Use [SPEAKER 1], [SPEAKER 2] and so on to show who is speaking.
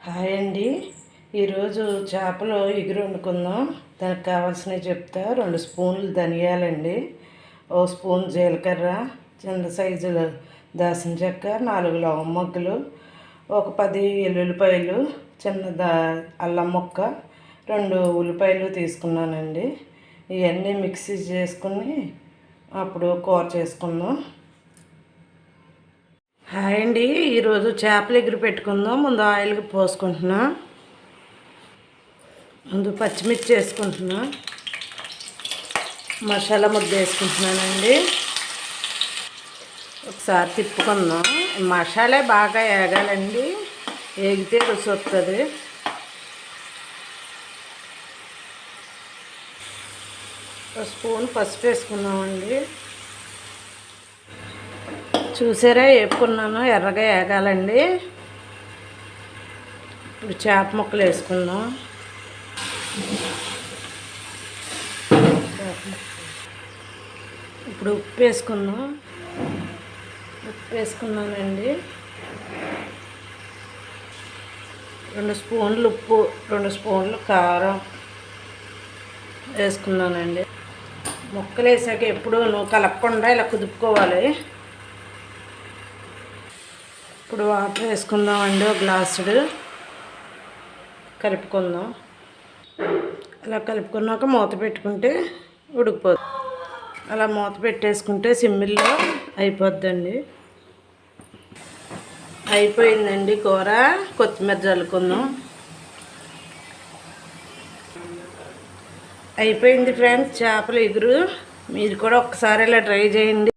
[SPEAKER 1] Hi అండి. ఈరోజు చేపలు ఎగురు వండుకుందాం. దానికి కావాల్సినవి చెప్తా. 2 స్పూన్లు ధనియాలండి, 1 స్పూన్ జీలకర్ర, చిన్న సైజులు దాల్చిన చెక్క, 4 లవంగ మొగ్గలు, ఒక 10 ఎల్లుల్లిపాయలు, చిన్న అల్లం ముక్క, 2 ఉల్లిపాయలు తీసుకున్నానండి. ఇవన్నీ మిక్సీ చేసుకుని అప్పుడు కూర చేసుకుందాం. హాయ్ అండి. ఈరోజు చేపలు ఎగురు పెట్టుకుందాం. ముందు ఆయిల్కి పోసుకుంటున్నా. ముందు పచ్చిమిర్చి వేసుకుంటున్నా. మసాలా ముద్ద వేసుకుంటున్నానండి. ఒకసారి తిప్పుకుందాం. మసాలా బాగా వేగాలండి, వేగితే రుచి వస్తుంది. ఒక స్పూన్ పసుపు వేసుకున్నామండి. చూసారా, వేపుకున్నాను. ఎర్రగా వేగాలండి. ఇప్పుడు చేప ముక్కలు వేసుకుందాం. ఇప్పుడు ఉప్పు వేసుకుందాం. ఉప్పు వేసుకున్నానండి. 2 స్పూన్లు ఉప్పు, 2 స్పూన్లు కారం వేసుకున్నానండి. ముక్కలు వేసాక ఎప్పుడు కలపకుండా ఇలా కుదుపుకోవాలి. ఇప్పుడు వాటర్ వేసుకుందామండి. 1 గ్లాసుడు కలుపుకుందాం. అలా కలుపుకున్నాక మూత పెట్టుకుంటే ఉడికిపోతుంది. అలా మూత పెట్టేసుకుంటే సిమ్మిల్లో అయిపోద్దండి. అయిపోయిందండి కూర. కొత్తిమీర చల్లుకుందాం. అయిపోయింది ఫ్రెండ్స్ చేపల ఎగురు. మీరు కూడా ఒక్కసారి ఇలా ట్రై చేయండి.